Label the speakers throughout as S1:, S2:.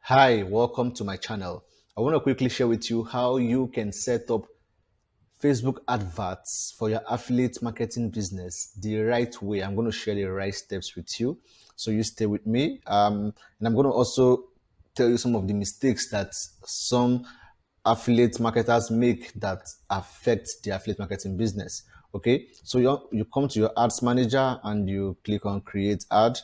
S1: Hi, welcome to my channel. I want to quickly share with you how you can set up Facebook adverts for your affiliate marketing business the right way. I'm going to share the right steps with you. So you stay with me. And I'm going to also tell you some of the mistakes that some affiliate marketers make that affect the affiliate marketing business. Okay, so you come to your ads manager and you click on create ad.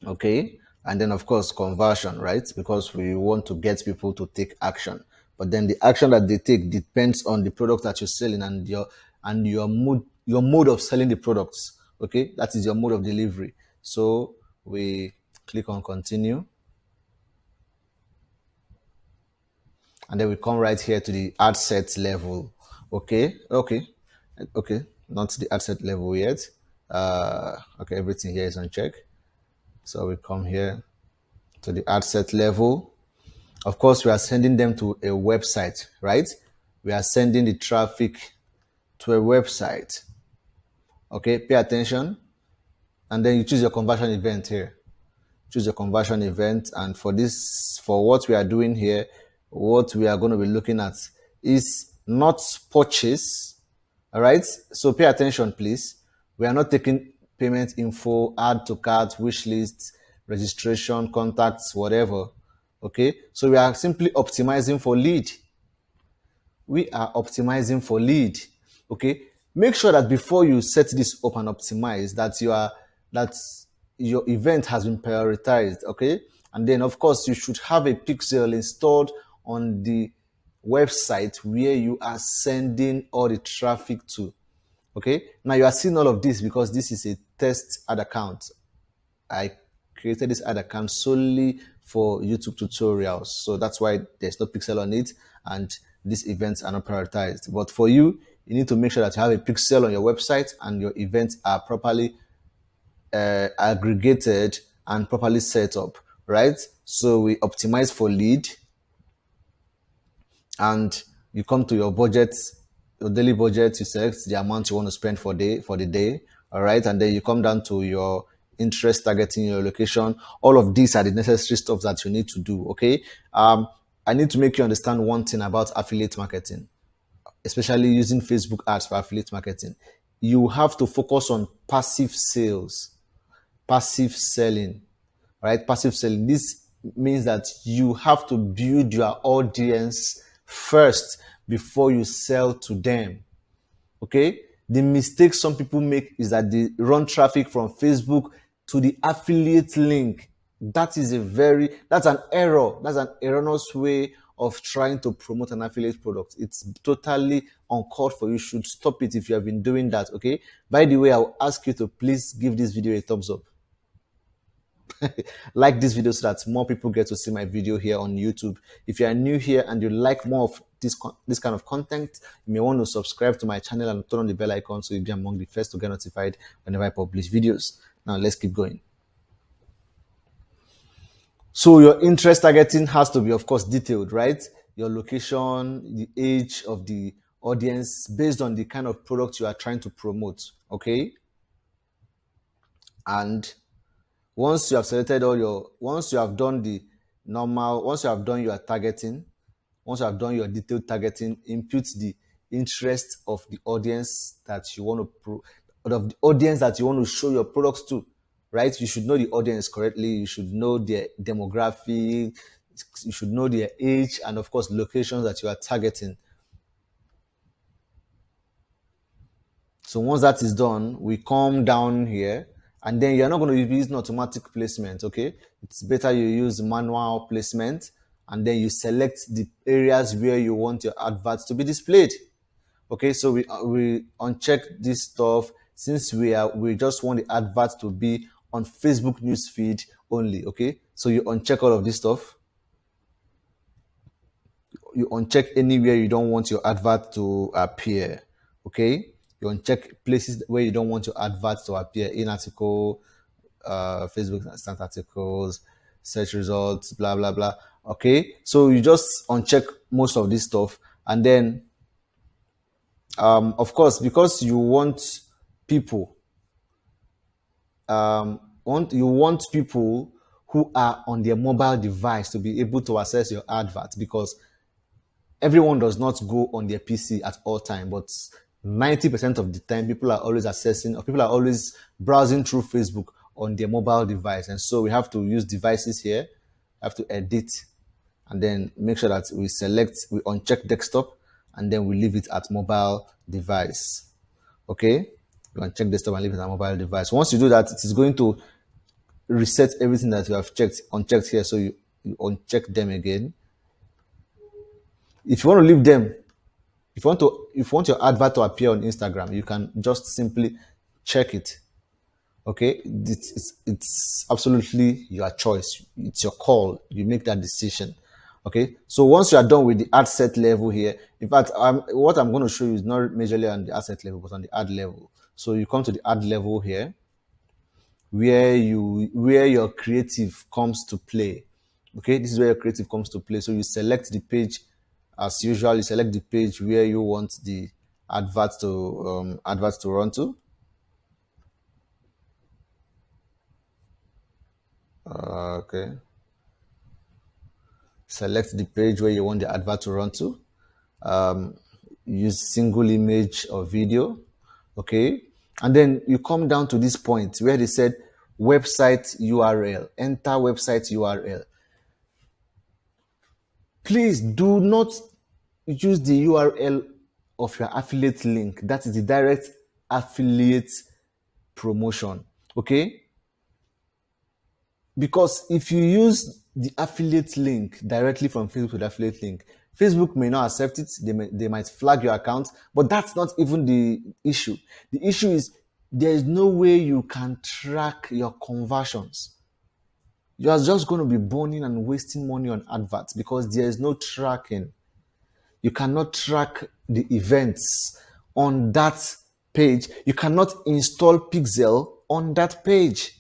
S1: Okay, and then of course conversion, right? Because we want to get people to take action, but then the action that they take depends on the product that you're selling and your mode of selling the products. Okay, that is your mode of delivery. So we click on continue, and then we come right here to the ad set level. Okay, not the ad set level yet. Okay, everything here is on check. So we come here to the ad set level. Of course, we are sending them to a website, right? We are sending the traffic to a website. Okay, pay attention. And then you choose your conversion event here. Choose your conversion event. And for what we are doing here, what we are going to be looking at is not purchase. All right. So pay attention, please. We are not taking payment info, add to cart, wish list, registration, contacts, whatever. Okay. So we are simply optimizing for lead. We are optimizing for lead. Okay, make sure that before you set this up and optimize that your event has been prioritized. Okay, and then of course you should have a pixel installed on the website where you are sending all the traffic to. Okay, now you are seeing all of this because this is a test ad account. I created this ad account solely for YouTube tutorials. So that's why there's no pixel on it and these events are not prioritized. But for you, you need to make sure that you have a pixel on your website and your events are properly aggregated and properly set up, right? So we optimize for lead and you come to your budget, your daily budget, you select the amount you want to spend for the day, all right, and then you come down to your interest targeting, your location. All of these are the necessary stuff that you need to do. Okay, I need to make you understand one thing about affiliate marketing, especially using Facebook ads for affiliate marketing. You have to focus on passive sales, passive selling, right? Passive selling. This means that you have to build your audience first before you sell to them. Okay? The mistake some people make is that they run traffic from Facebook to the affiliate link. That's an error. That's an erroneous way of trying to promote an affiliate product. It's totally uncalled for. You should stop it if you have been doing that. Okay. By the way, I'll ask you to please give this video a thumbs up. Like this video so that more people get to see my video here on YouTube. If you are new here and you like more of this kind of content, you may want to subscribe to my channel and turn on the bell icon so you'll be among the first to get notified whenever I publish videos. Now let's keep going. So your interest targeting has to be, of course, detailed, right? Your location, the age of the audience, based on the kind of product you are trying to promote. Okay. And once you have selected once you have done once you have done your targeting, once you have done your detailed targeting, input the interest of the audience that you want of the audience that you want to show your products to, right? You should know the audience correctly. You should know their demographic. You should know their age and of course locations that you are targeting. So once that is done, we come down here and then you're not going to be using automatic placement. Okay. It's better you use manual placement and then you select the areas where you want your adverts to be displayed. Okay. So we uncheck this stuff since we just want the advert to be on Facebook newsfeed only. Okay. So you uncheck all of this stuff. You uncheck anywhere you don't want your advert to appear. Okay. You uncheck places where you don't want your adverts to appear in article, Facebook instant articles, search results, blah blah blah. Okay, so you just uncheck most of this stuff, and then, of course, because you want people, you want people who are on their mobile device to be able to access your advert, because everyone does not go on their PC at all time, but 90% of the time people are always accessing, or people are always browsing through Facebook on their mobile device. And so we have to use devices here, have to edit, and then make sure that we uncheck desktop, and then we leave it at mobile device. Okay, you uncheck desktop and leave it at mobile device. Once you do that, it is going to reset everything that you have unchecked here. So you uncheck them again. If you want to leave them, if you want your advert to appear on Instagram, you can just simply check it. Okay, it's absolutely your choice. It's your call. You make that decision. Okay, so once you are done with the ad set level here, in fact, what I'm going to show you is not majorly on the ad set level, but on the ad level. So you come to the ad level here, where your creative comes to play. Okay, this is where your creative comes to play. So you select the page as usual. You select the page where you want the advert to run to. Okay, select the page where you want the advert to run to. Use single image or video. Okay, and then you come down to this point where they said website URL. Enter website URL. Please do not use the URL of your affiliate link. That is the direct affiliate promotion. Okay, because if you use the affiliate link directly from Facebook to the affiliate link, Facebook may not accept it. They might flag your account, but that's not even the issue. The issue is there is no way you can track your conversions. You are just going to be burning and wasting money on adverts because there is no tracking. You cannot track the events on that page. You cannot install Pixel on that page,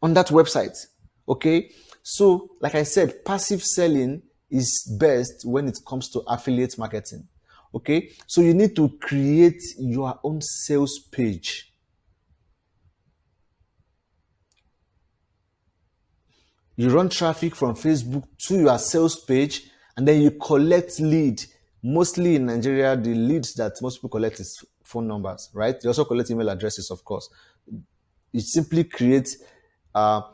S1: on that website. Okay, so like I said, passive selling is best when it comes to affiliate marketing. Okay, so you need to create your own sales page. You run traffic from Facebook to your sales page, and then you collect lead. Mostly in Nigeria, the leads that most people collect is phone numbers, right? They also collect email addresses, of course. You simply create a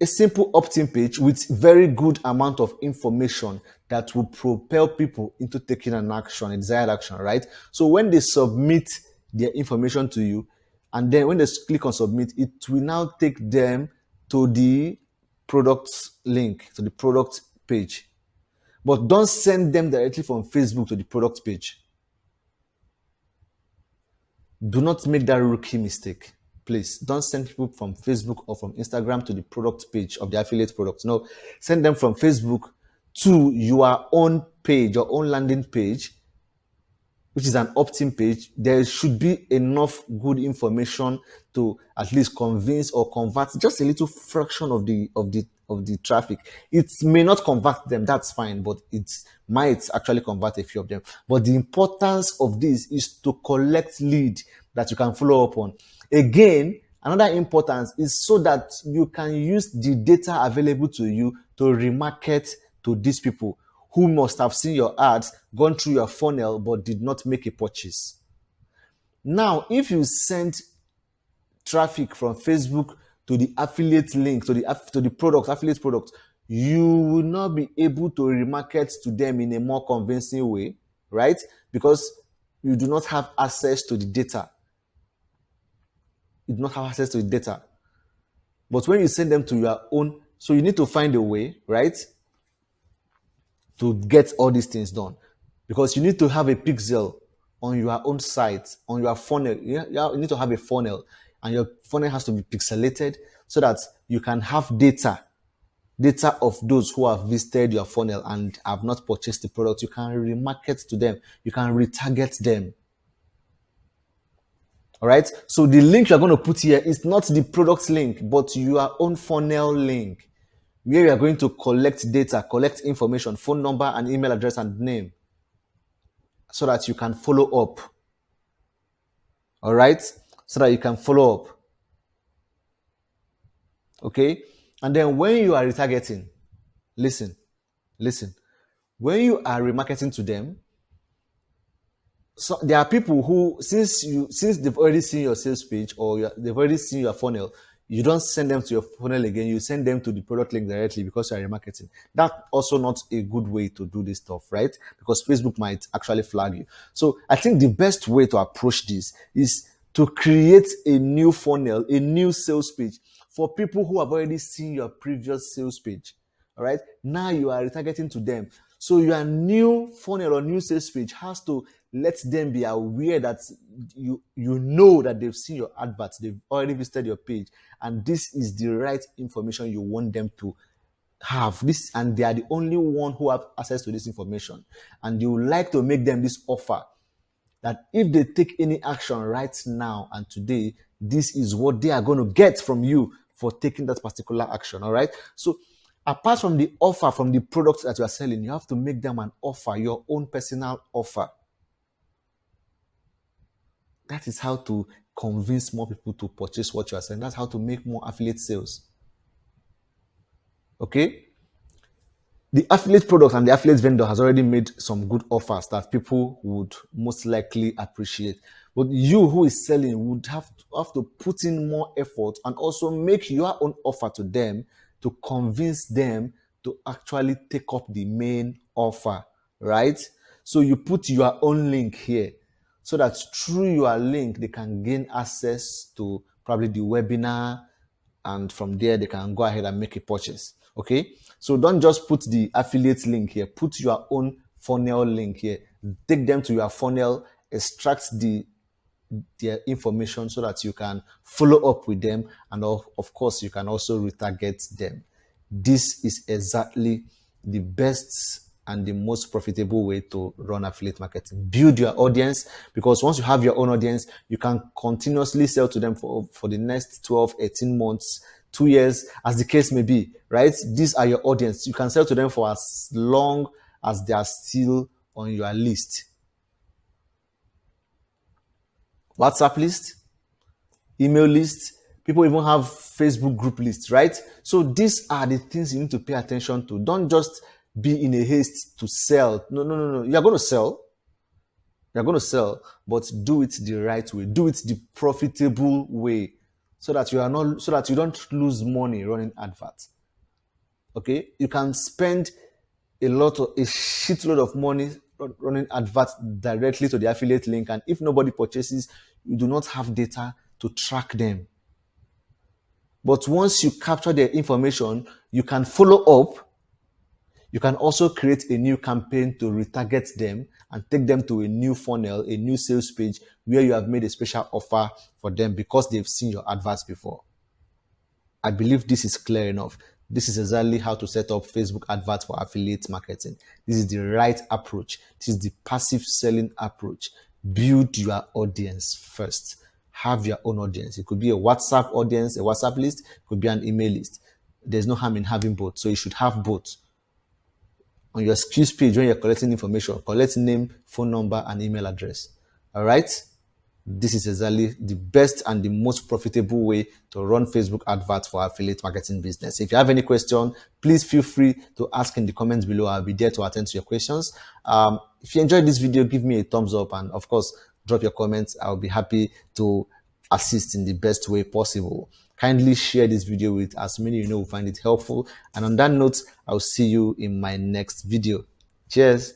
S1: simple opt-in page with very good amount of information that will propel people into taking an action, a desired action, right? So when they submit their information to you, and then when they click on submit, it will now take them to the product link, to the product page. But don't send them directly from Facebook to the product page. Do not make that rookie mistake. Please don't send people from Facebook or from Instagram to the product page of the affiliate product. No, send them from Facebook to your own page, your own landing page, which is an opt-in page. There should be enough good information to at least convince or convert just a little fraction of the traffic. It may not convert them, that's fine, but it might actually convert a few of them. But the importance of this is to collect lead that you can follow up on. Again, another importance is so that you can use the data available to you to remarket to these people who must have seen your ads, gone through your funnel, but did not make a purchase. Now, if you send traffic from Facebook to the affiliate link, to the product, affiliate product, you will not be able to remarket to them in a more convincing way, right? Because you do not have access to the data. You do not have access to the data. But when you send them to your own, so you need to find a way, right, to get all these things done, because you need to have a pixel on your own site, on your funnel. You need to have a funnel, and your funnel has to be pixelated so that you can have data of those who have visited your funnel and have not purchased the product. You can remarket to them, you can retarget them. All right, so the link you're going to put here is not the product link, but your own funnel link, where you are going to collect data, collect information, phone number and email address and name, so that you can follow up. All right, so that you can follow up. Okay, And then when you are retargeting, listen, listen. When you are remarketing to them, so there are people who, since they've already seen your sales page, or they've already seen your funnel, you don't send them to your funnel again. You send them to the product link directly because you are remarketing. That's also not a good way to do this stuff, right? Because Facebook might actually flag you. So I think the best way to approach this is to create a new funnel, a new sales page for people who have already seen your previous sales page. All right. Now you are retargeting to them. So your new funnel or new sales page has to let them be aware that you know that they've seen your adverts, they've already visited your page, and this is the right information you want them to have this, and they are the only one who have access to this information, and you would like to make them this offer that if they take any action right now and today, this is what they are going to get from you for taking that particular action. All right. So apart from the offer from the products that you are selling, you have to make them an offer, your own personal offer. That is how to convince more people to purchase what you are selling. That's how to make more affiliate sales. Okay. The affiliate product and the affiliate vendor has already made some good offers that people would most likely appreciate. But you who is selling would have to put in more effort and also make your own offer to them to convince them to actually take up the main offer, right? So you put your own link here so that through your link they can gain access to probably the webinar, and from there they can go ahead and make a purchase. Okay, so don't just put the affiliate link here, put your own funnel link here, take them to your funnel, extract their information so that you can follow up with them, and of course you can also retarget them. This is exactly the best and the most profitable way to run affiliate marketing. Build your audience, because once you have your own audience, you can continuously sell to them for the next 12, 18 months, 2 years, as the case may be, right? These are your audience. You can sell to them for as long as they are still on your list. WhatsApp list, email list, people even have Facebook group lists, right? So these are the things you need to pay attention to. Don't just be in a haste to sell. No, no, no, no. You're going to sell. You're going to sell, but do it the right way. Do it the profitable way, so that you don't lose money running adverts. Okay? You can spend a shitload of money running adverts directly to the affiliate link, and if nobody purchases, you do not have data to track them. But once you capture their information, you can follow up. You can also create a new campaign to retarget them and take them to a new funnel, a new sales page where you have made a special offer for them because they've seen your adverts before. I believe this is clear enough. This is exactly how to set up Facebook adverts for affiliate marketing. This is the right approach. This is the passive selling approach. Build your audience first. Have your own audience. It could be a WhatsApp audience, a WhatsApp list, it could be an email list. There's no harm in having both. So you should have both. On your skills page, when you're collecting information, collect name, phone number, and email address. All right? This is exactly the best and the most profitable way to run Facebook adverts for affiliate marketing business. If you have any question, please feel free to ask in the comments below. I'll be there to attend to your questions. If you enjoyed this video, give me a thumbs up, and of course, drop your comments. I'll be happy to assist in the best way possible. Kindly share this video with as many you know who find it helpful. And on that note, I'll see you in my next video. Cheers.